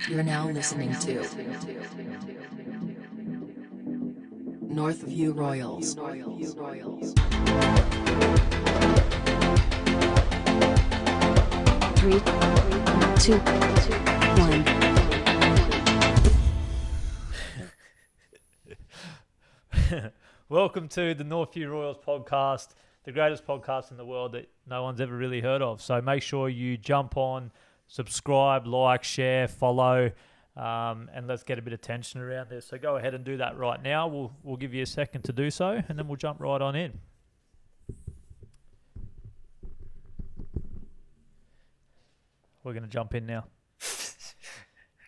You're now listening to Northview Royals. Three, two, one. Welcome to the Northview Royals podcast, the greatest podcast in the world that no one's ever really heard of. So make sure you jump on, subscribe, like, share, follow, and let's get a bit of tension around this. So go ahead and do that right now. We'll give you a second to do so, and then we'll jump right on in. We're going to jump in now.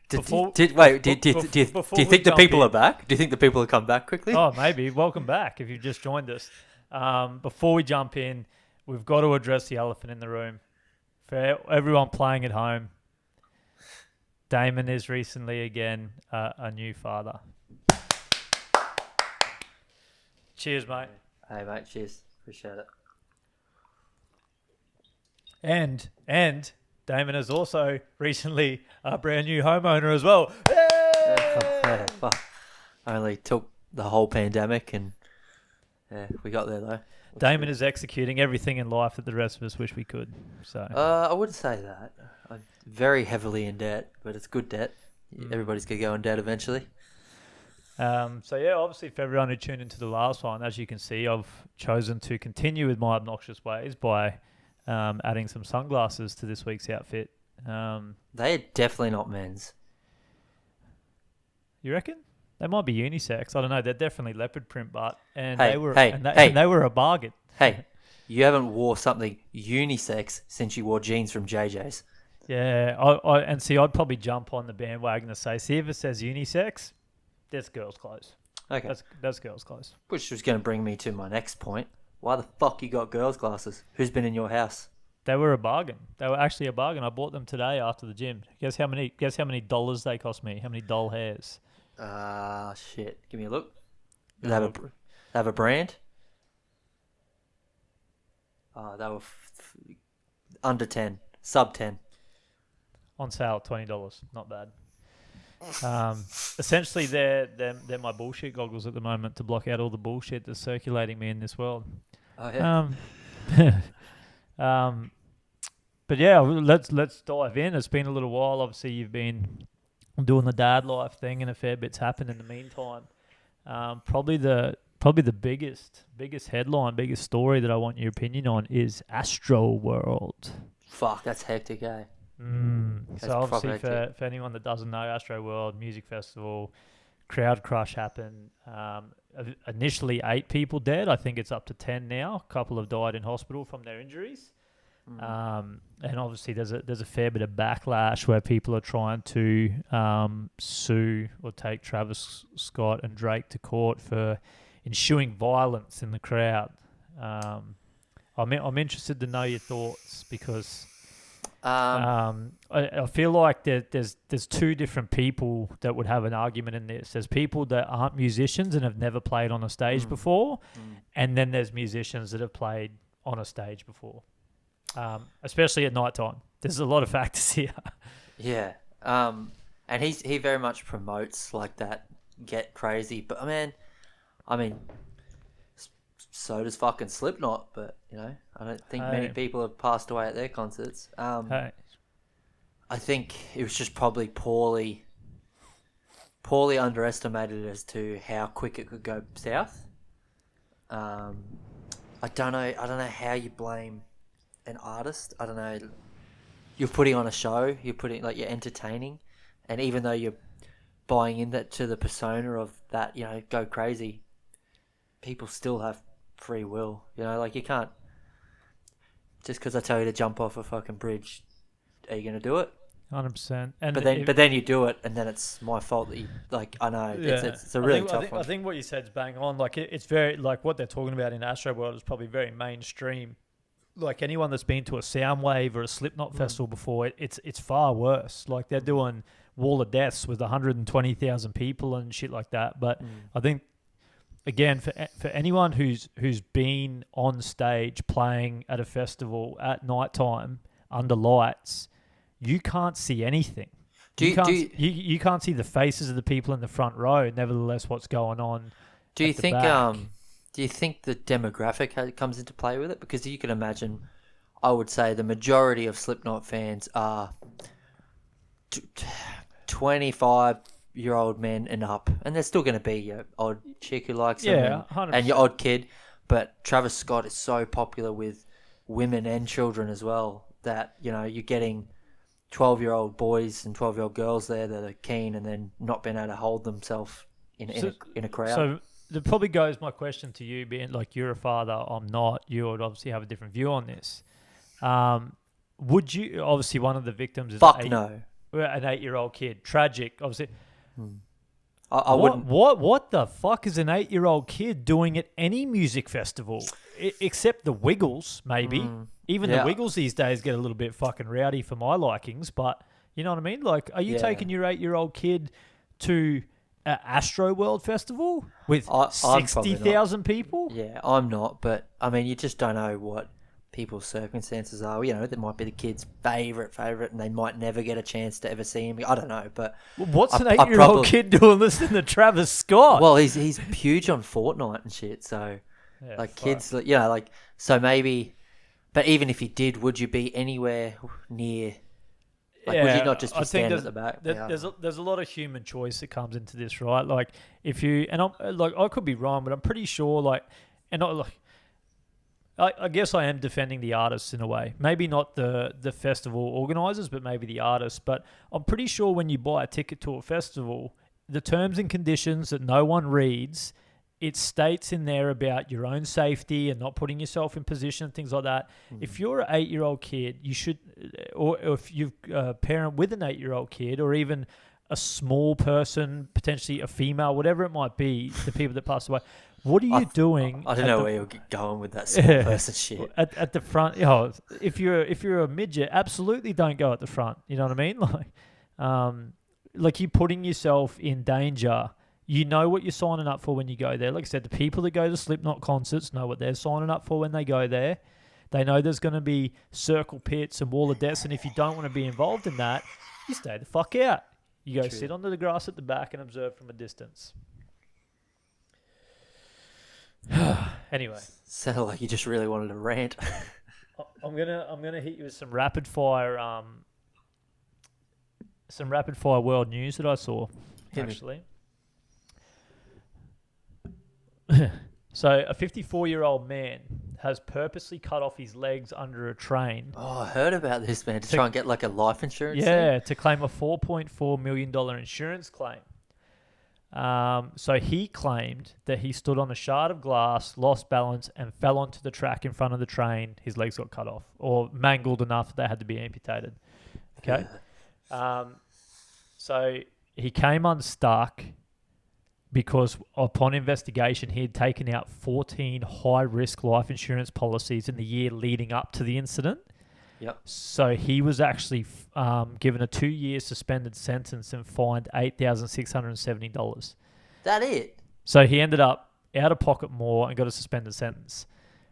Do you think the people are back? Do you think the people will come back quickly? Oh, maybe. Welcome back if you've just joined us. Before we jump in, we've got to address the elephant in the room. For everyone playing at home, Damon is recently again a new father. Cheers, mate. Hey, mate. Cheers. Appreciate it. And Damon is also recently a brand new homeowner as well. Yeah, fuck. Only took the whole pandemic and we got there though. Damon is executing everything in life that the rest of us wish we could. So I wouldn't say that. I'm very heavily in debt, but it's good debt. Everybody's going to go in debt eventually. Obviously for everyone who tuned into the last one, as you can see, I've chosen to continue with my obnoxious ways by adding some sunglasses to this week's outfit. They are definitely not men's. You reckon? They might be unisex. I don't know. They're definitely leopard print, they were a bargain. Hey, you haven't wore something unisex since you wore jeans from JJ's. Yeah, I'd probably jump on the bandwagon to say, see if it says unisex, that's girls' clothes. Okay, that's girls' clothes. Which was going to bring me to my next point. Why the fuck you got girls' glasses? Who's been in your house? They were a bargain. They were actually a bargain. I bought them today after the gym. Guess how many dollars they cost me? How many doll hairs? Shit. Give me a look. They have a brand? They were under 10. Sub 10. On sale, $20. Not bad. Essentially, they're my bullshit goggles at the moment to block out all the bullshit that's circulating me in this world. Oh, yeah. But yeah, let's dive in. It's been a little while. Obviously, you've been doing the dad life thing, and a fair bit's happened in the meantime. Probably the biggest headline, biggest story that I want your opinion on is Astroworld. Fuck, that's hectic, eh? So obviously, for anyone that doesn't know, Astroworld Music Festival, crowd crush happened. Initially 8 people dead. I think it's up to 10 now. A couple have died in hospital from their injuries. And obviously there's a fair bit of backlash where people are trying to sue or take Travis Scott and Drake to court for ensuing violence in the crowd. I'm interested to know your thoughts because I feel like there's 2 different people that would have an argument in this. There's people that aren't musicians and have never played on a stage before, and then there's musicians that have played on a stage before. Especially at night time. There's a lot of factors here. Yeah. And he very much promotes like that get crazy. But I mean, so does fucking Slipknot. But you know, I don't think many people have passed away at their concerts. I think it was just probably poorly underestimated as to how quick it could go south. I don't know how you blame an artist. I don't know. You're putting on a show. You're entertaining, and even though you're buying into the persona of that, go crazy, people still have free will. Like you can't just because I tell you to jump off a fucking bridge. Are you gonna do it? 100%. But then you do it, and then it's my fault that you I know it's a really tough one. I think what you said is bang on. Like it's very like what they're talking about in Astroworld is probably very mainstream. Like anyone that's been to a Soundwave or a Slipknot festival before, it's far worse. Like they're doing Wall of Deaths with 120,000 people and shit like that. But I think again for anyone who's been on stage playing at a festival at nighttime under lights, you can't see anything. You can't see the faces of the people in the front row. Nevertheless, what's going on? Do you at the think back. do you think the demographic comes into play with it? Because you can imagine, I would say the majority of Slipknot fans are 25-year-old men and up, and there's still going to be your odd chick who likes them, 100%. and your odd kid. But Travis Scott is so popular with women and children as well that you're getting 12-year-old boys and 12-year-old girls there that are keen, and then not being able to hold themselves in a crowd. So that probably goes my question to you, being like you're a father, I'm not. You would obviously have a different view on this. Would you? Obviously, one of the victims is no. An 8-year-old kid. Tragic, obviously. I wouldn't. What the fuck is an 8-year-old kid doing at any music festival? Except the Wiggles, maybe. Even the Wiggles these days get a little bit fucking rowdy for my likings, but you know what I mean? Like, are you taking your 8-year-old kid to an Astroworld festival with 60,000 people? Yeah, I'm not, but I mean, you just don't know what people's circumstances are. There might be the kid's favourite, and they might never get a chance to ever see him. I don't know, but what's an 8-year-old kid doing listening to Travis Scott? Well, he's huge on Fortnite and shit, so kids, so maybe. But even if you did, would you be anywhere near? Would you not just be standing at the back? There's a lot of human choice that comes into this, right? Like if you and I'm like I could be wrong, but I'm pretty sure I guess I am defending the artists in a way. Maybe not the festival organisers, but maybe the artists. But I'm pretty sure when you buy a ticket to a festival, the terms and conditions that no one reads, it states in there about your own safety and not putting yourself in position and things like that. If you're an 8-year-old kid, you should, or if you've a parent with an 8-year-old kid, or even a small person, potentially a female, whatever it might be, the people that pass away. What are you doing? I don't know where you're going with that small person shit. At the front, if you're a midget, absolutely don't go at the front. You know what I mean? Like you're putting yourself in danger. You know what you're signing up for when you go there. Like I said, the people that go to Slipknot concerts know what they're signing up for when they go there. They know there's going to be circle pits and wall of deaths, and if you don't want to be involved in that, you stay the fuck out. You go sit under the grass at the back and observe from a distance. Anyway, sounded like you just really wanted to rant. I'm gonna hit you with some rapid fire world news that I saw. Actually, so a 54-year-old man has purposely cut off his legs under a train. Oh, I heard about this, man. To try and get like a life insurance. Yeah, to claim a $4.4 million insurance claim. So he claimed that he stood on a shard of glass, lost balance, and fell onto the track in front of the train. His legs got cut off or mangled enough that they had to be amputated. Okay. So he came unstuck because upon investigation, he had taken out 14 high-risk life insurance policies in the year leading up to the incident. Yep. So he was actually given a 2-year suspended sentence and fined $8,670. That it? So he ended up out of pocket more and got a suspended sentence.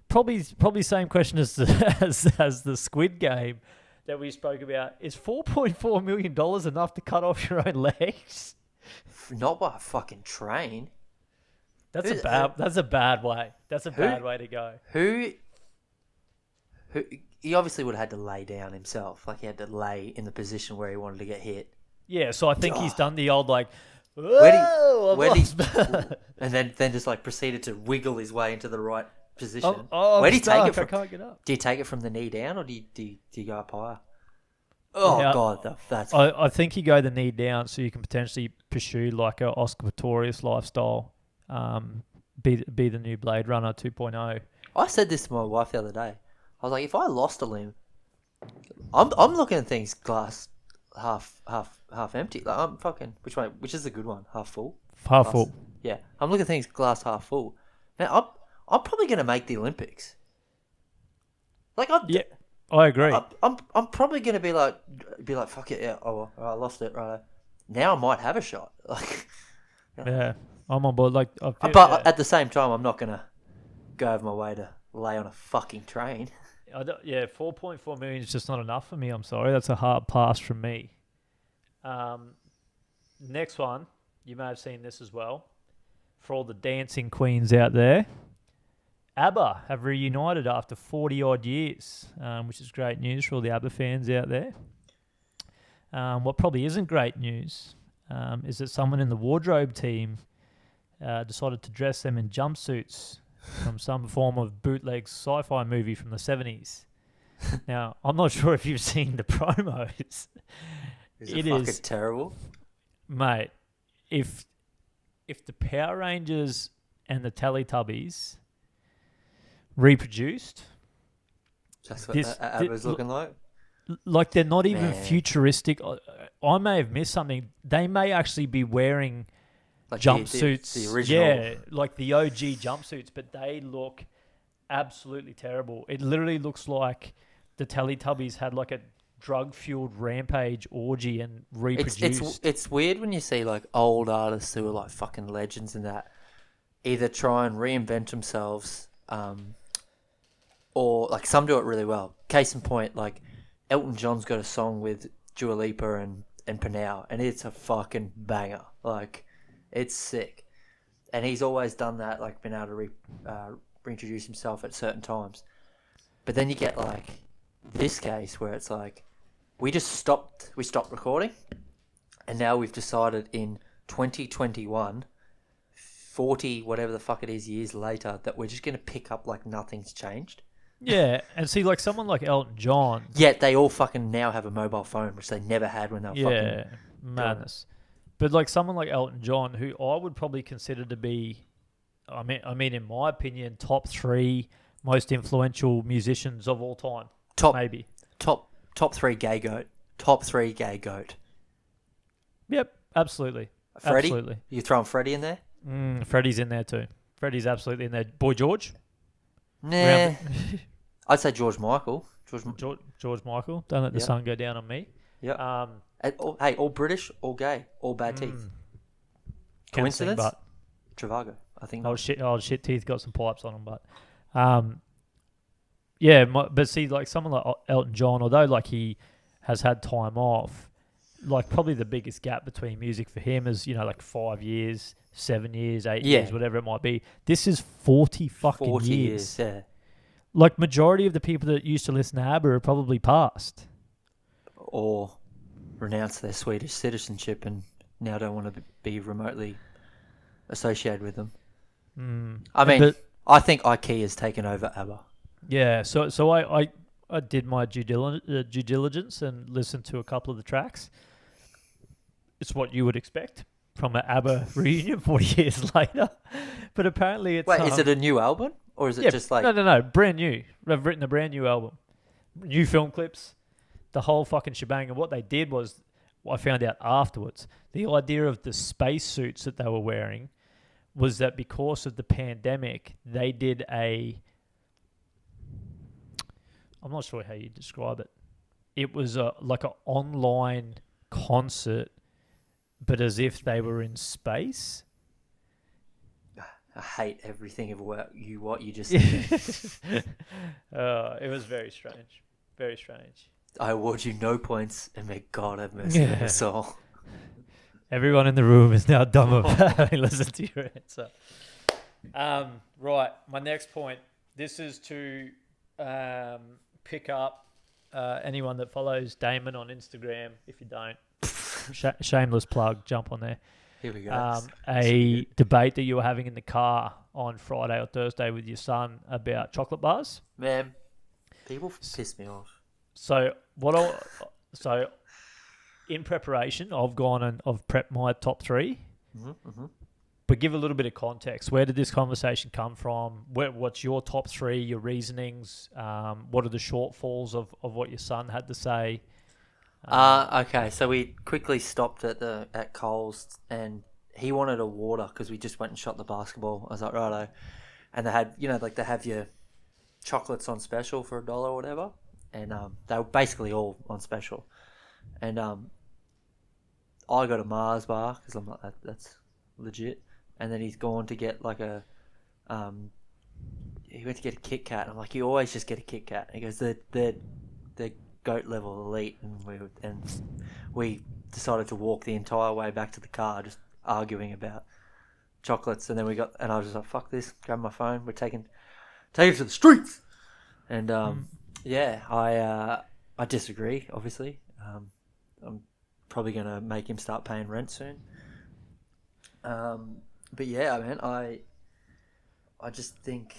Probably same question as the Squid Game that we spoke about. Is $4.4 million enough to cut off your own legs? Not by a fucking train. That's a bad way. That's a bad way to go. Who? He obviously would have had to lay down himself. Like he had to lay in the position where he wanted to get hit. Yeah, so I think he's done the old like, and then just like proceeded to wiggle his way into the right position. Where do you take it from? I can't get up. Do you take it from the knee down, or do you go up higher? Oh yeah, God, that's. I think you go the knee down, so you can potentially pursue like a Oscar Pistorius lifestyle. Be the new Blade Runner 2.0. I said this to my wife the other day. I was like, if I lost a limb, I'm looking at things glass half empty. Like I'm fucking which is the good one? Half full. Half full. Yeah, I'm looking at things glass half full. Now I'm probably gonna make the Olympics. Like I agree. I'm probably gonna be like fuck it, yeah. Oh, well, I lost it, right? Now I might have a shot. Like, yeah, I'm on board. Like, at the same time, I'm not gonna go over my way to lay on a fucking train. 4.4 million is just not enough for me. I'm sorry, that's a hard pass from me. Next one, you may have seen this as well. For all the dancing queens out there, Abba have reunited after 40-odd years, which is great news for all the Abba fans out there. What probably isn't great news is that someone in the wardrobe team decided to dress them in jumpsuits from some form of bootleg sci-fi movie from the 70s. Now, I'm not sure if you've seen the promos. It is terrible. Mate, if the Power Rangers and the Teletubbies reproduced, that's what Abba's looking like. Like they're not even futuristic. I may have missed something. They may actually be wearing like jumpsuits. The original. Yeah, like the OG jumpsuits, but they look absolutely terrible. It literally looks like the Teletubbies had like a drug-fueled rampage orgy and reproduced. It's weird when you see like old artists who are like fucking legends in that either try and reinvent themselves, or like some do it really well. Case in point, like Elton John's got a song with Dua Lipa and Panau, and it's a fucking banger. Like, it's sick. And he's always done that, like been able to reintroduce himself at certain times. But then you get like this case where it's like we stopped recording, and now we've decided in 2021, 40 whatever the fuck it is years later, that we're just going to pick up like nothing's changed. Yeah, and see, like someone like Elton John. Yet they all fucking now have a mobile phone, which they never had when they were fucking madness. But like someone like Elton John, who I would probably consider to be, I mean, in my opinion, top 3 most influential musicians of all time. Top 3 gay goat. Top 3 gay goat. Yep, absolutely. Freddie? Absolutely. You throwing Freddie in there? Freddie's in there too. Freddie's absolutely in there. Boy George? Nah. I'd say George Michael. George Michael. Don't let the sun go down on me. Yeah. All British, all gay, all bad teeth. Coincidence? Trivago, I think. Old shit teeth got some pipes on them, but yeah. But see, like someone like Elton John, although like he has had time off, like probably the biggest gap between music for him is, you know, like 5 years, 7 years, 8 years, whatever it might be. This is 40 fucking years. Yeah. Like majority of the people that used to listen to Abba are probably passed. Or renounced their Swedish citizenship and now don't want to be remotely associated with them. I mean, I think IKEA's taken over Abba. Yeah, so I did my due diligence and listened to a couple of the tracks. It's what you would expect from an ABBA reunion 40 years later. But apparently it's... Wait, is it a new album? Or is it just like... No, brand new. They've written a brand new album. New film clips, the whole fucking shebang. And what they did was, I found out afterwards, the idea of the space suits that they were wearing was that because of the pandemic, they did a... I'm not sure how you describe it. It was like an online concert, but as if they were in space. I hate everything of what you just said. It was very strange. Very strange. I award you no points, and may God have mercy on your soul. Everyone in the room is now dumb about having listened to your answer. Right, my next point. This is to pick up anyone that follows Damon on Instagram. If you don't, shameless plug, jump on there. Here we go. A debate that you were having in the car on Friday or Thursday with your son about chocolate bars. Man, people piss me off. So in preparation, I've gone and I've prepped my top 3. Mm-hmm. But give a little bit of context. Where did this conversation come from? What's your top 3, your reasonings? What are the shortfalls of what your son had to say? Okay, so we quickly stopped at Coles, and he wanted a water because we just went and shot the basketball. I was like, righto. And they had, like they have your chocolates on special for $1 or whatever. And they were basically all on special. And I got a Mars bar because I'm like, that's legit. And then he's gone to get like he went to get a Kit Kat. And I'm like, you always just get a Kit Kat. And he goes, they're goat level elite, and we decided to walk the entire way back to the car, just arguing about chocolates. And then and I was just like, "Fuck this!" Grab my phone. We're taking it to the streets. And I disagree. Obviously, I'm probably gonna make him start paying rent soon. But yeah, man, I just think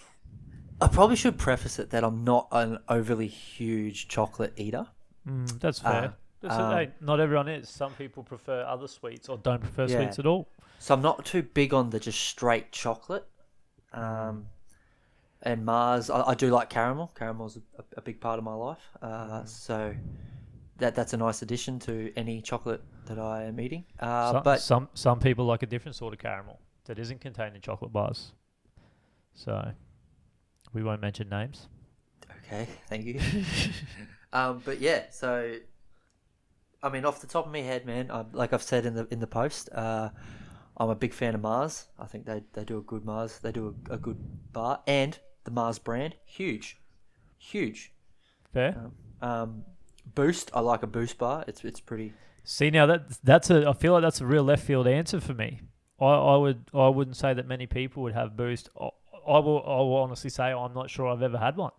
I probably should preface it that I'm not an overly huge chocolate eater. That's fair. Not everyone is. Some people prefer other sweets or don't prefer sweets at all. So I'm not too big on the just straight chocolate. And Mars, I do like caramel. Caramel's a big part of my life. So that's a nice addition to any chocolate that I am eating. But some people like a different sort of caramel that isn't contained in chocolate bars. So we won't mention names. Okay, thank you. But yeah, so I mean, off the top of my head, man, like I've said in the post, I'm a big fan of Mars. I think they do a good Mars. They do a good bar, and the Mars brand, huge. Fair. Boost, I like a Boost bar. It's pretty. See, now I feel like that's a real left field answer for me. I wouldn't say that many people would have Boost. I will honestly say I'm not sure I've ever had one.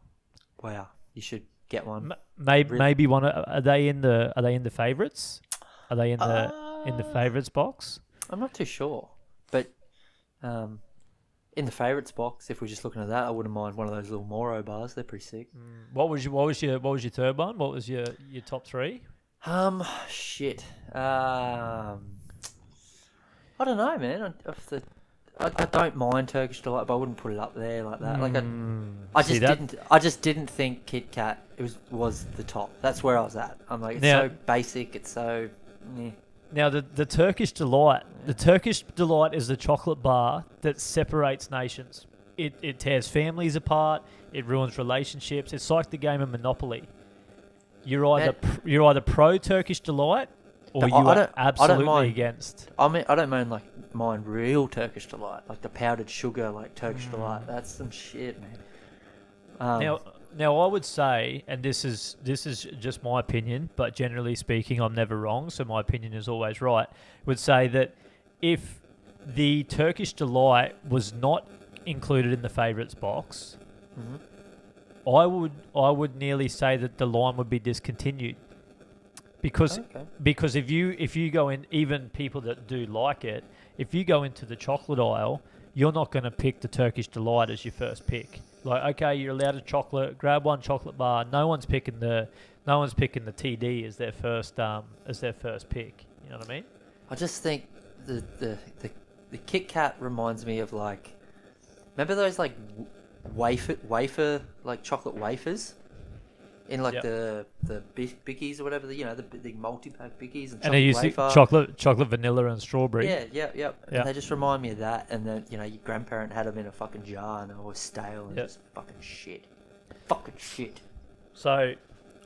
Wow, you should get one. Maybe one. Are they in the favorites? Are they in the favorites box? I'm not too sure, but in the favorites box, if we're just looking at that, I wouldn't mind one of those little Moro bars. They're pretty sick. What was your third one? What was your top three? Shit. I don't know, man. I don't mind Turkish Delight, but I wouldn't put it up there like that. I just didn't think Kit Kat was the top. That's where I was at. I'm like, it's so basic. It's so. Yeah. Now the Turkish Delight, the Turkish Delight is the chocolate bar that separates nations. It tears families apart. It ruins relationships. It's like the game of Monopoly. You're either pro Turkish Delight or you are absolutely against. I mean, I don't mind real Turkish Delight, like the powdered sugar, like Turkish Delight. That's some shit, man. Now I would say, and this is just my opinion, but generally speaking, I'm never wrong, so my opinion is always right. Would say that if the Turkish Delight was not included in the favourites box, I would nearly say that the line would be discontinued. Because if you go in, even people that do like it, if you go into the chocolate aisle, you're not going to pick the Turkish Delight as your first pick. Like, okay, you're allowed a chocolate, grab one chocolate bar. No one's picking the TD as their first pick. You know what I mean? I just think the Kit Kat reminds me of like, remember those like wafer like chocolate wafers in like the bickies or whatever, the big multi-pack bickies and they use chocolate, vanilla, and strawberry. Yeah. And they just remind me of that. And then your grandparent had them in a fucking jar and they were stale and just fucking shit. So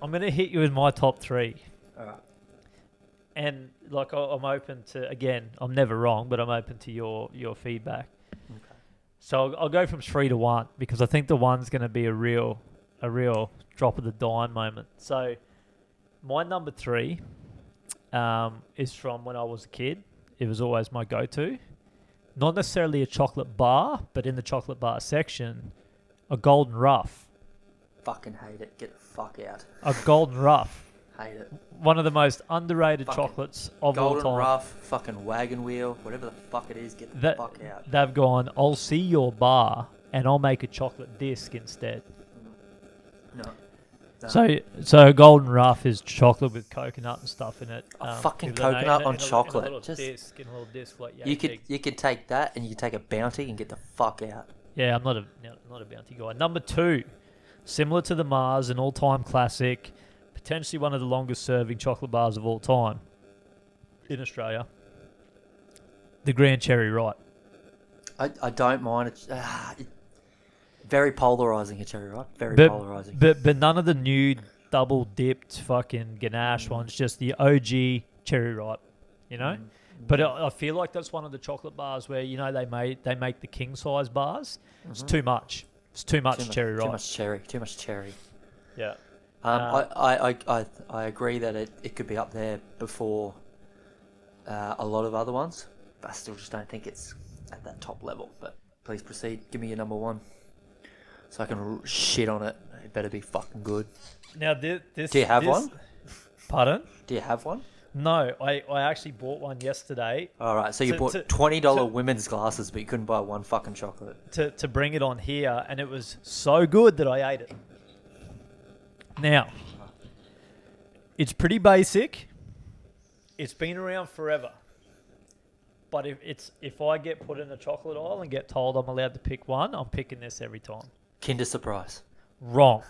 I'm gonna hit you with my top three. All right. And like I'm open to, again, I'm never wrong, but I'm open to your feedback. Okay. So I'll go from 3 to 1 because I think the one's gonna be a real drop of the dime moment. So my number 3 is from when I was a kid. It was always my go-to. Not necessarily a chocolate bar, but in the chocolate bar section, a Golden Ruff. Fucking hate it. Get the fuck out. A Golden Ruff. Hate it. One of the most underrated chocolates of all time. Golden Ruff, fucking wagon wheel, whatever the fuck it is, get the fuck out. They've gone, I'll see your bar and I'll make a chocolate disc instead. No. So a Golden Ruff is chocolate with coconut and stuff in it. Fucking coconut on chocolate. In a little disc like you could take that and you could take a Bounty and get the fuck out. Yeah, I'm not a Bounty guy. Number 2, similar to the Mars, an all-time classic, potentially one of the longest serving chocolate bars of all time in Australia. The Grand Cherry Ripe. I don't mind it. Very polarizing, a cherry ripe. Very polarizing. But none of the new double dipped fucking ganache ones. Just the OG cherry ripe. But I feel like that's one of the chocolate bars where they make the king size bars. It's too much. It's too much cherry ripe. Too much cherry. Yeah. I agree that it could be up there before a lot of other ones, but I still just don't think it's at that top level. But please proceed. Give me your number one, so I can shit on it. It better be fucking good. Now, this. Do you have one? Pardon? Do you have one? No, I actually bought one yesterday. All right, so you bought $20 women's glasses, but you couldn't buy one fucking chocolate. To bring it on here, and it was so good that I ate it. Now, it's pretty basic. It's been around forever. But if I get put in a chocolate aisle and get told I'm allowed to pick one, I'm picking this every time. Kinder Surprise. Wrong.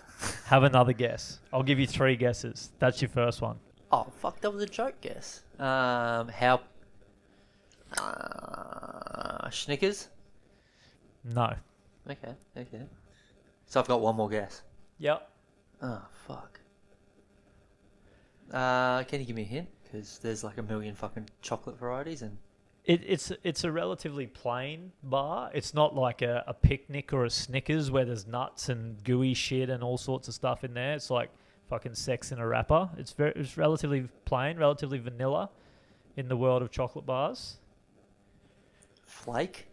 Have another guess. I'll give you 3 guesses. That's your first one. Oh, fuck, that was a joke guess. Snickers? No. Okay. So I've got one more guess. Yep. Oh, fuck. Can you give me a hint? Because there's like a million fucking chocolate varieties and... It's a relatively plain bar. It's not like a picnic or a Snickers where there's nuts and gooey shit and all sorts of stuff in there. It's like fucking sex in a wrapper. It's relatively plain, relatively vanilla in the world of chocolate bars. Flake?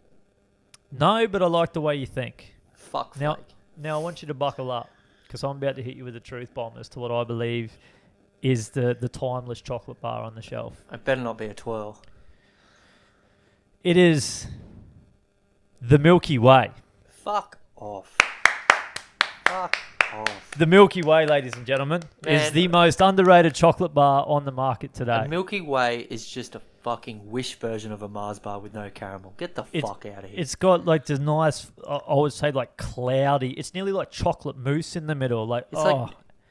No, but I like the way you think. Fuck Flake. Now I want you to buckle up because I'm about to hit you with a truth bomb as to what I believe is the timeless chocolate bar on the shelf. It better not be a twirl. It is the Milky Way. Fuck off. Fuck off. The Milky Way, ladies and gentlemen, is the most underrated chocolate bar on the market today. The Milky Way is just a fucking Wish version of a Mars bar with no caramel. Get the fuck out of here. It's got like this nice, I would say like cloudy. It's nearly like chocolate mousse in the middle.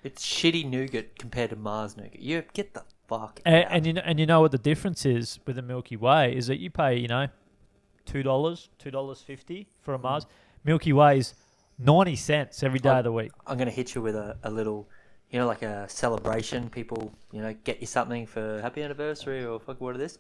It's shitty nougat compared to Mars nougat. You get the fuck out. And you know what the difference is with the Milky Way is that you pay $2.50 for a Mars. Milky Way's 90 cents every day of the week. I'm gonna hit you with a little, like a celebration. People, get you something for happy anniversary or fuck what it is.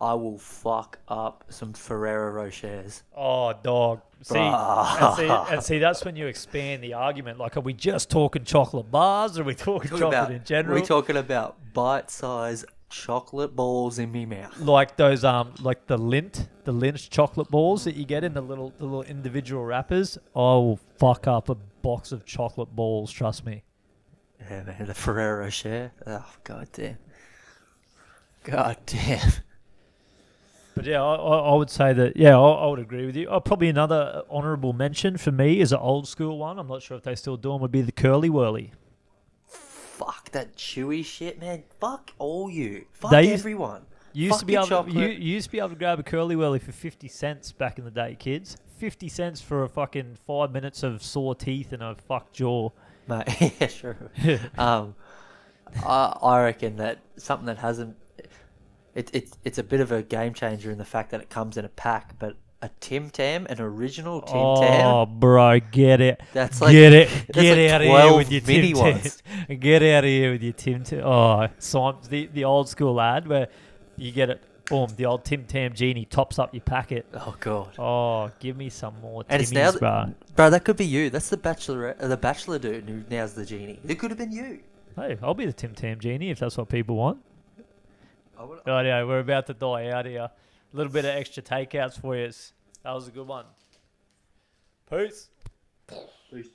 I will fuck up some Ferrero Rochers. Oh, dog. See, that's when you expand the argument. Like, are we just talking chocolate bars or are we talking chocolate in general? We're talking about bite-sized chocolate balls in me mouth. Like those, like the Lindt chocolate balls that you get in the little individual wrappers. I will fuck up a box of chocolate balls, trust me. Yeah, man, the Ferrero Rocher. Oh, goddamn. Goddamn. But yeah, I would say that, I would agree with you. Probably another honourable mention for me is an old school one. I'm not sure if they still do them, would be the Curly Whirly. Fuck that chewy shit, man. Fuck all you. Fuck everyone. You used to be able to grab a Curly Whirly for 50 cents back in the day, kids. 50 cents for a fucking 5 minutes of sore teeth and a fucked jaw. Mate, yeah, sure. I reckon that something that hasn't... It's a bit of a game changer in the fact that it comes in a pack, but a Tim Tam, an original Tim Tam. Oh, bro, get it. That's like get like out of here with your Tim Tams. Get out of here with your Tim Tam. Oh, so the old school ad where you get it. Boom, the old Tim Tam genie tops up your packet. Oh god. Oh, give me some more and Timmies, it's now bro, that could be you. That's the bachelor dude who now's the genie. It could have been you. Hey, I'll be the Tim Tam genie if that's what people want. Right, yeah, we're about to die out here. A little bit of extra takeouts for you. That was a good one. Peace. Peace.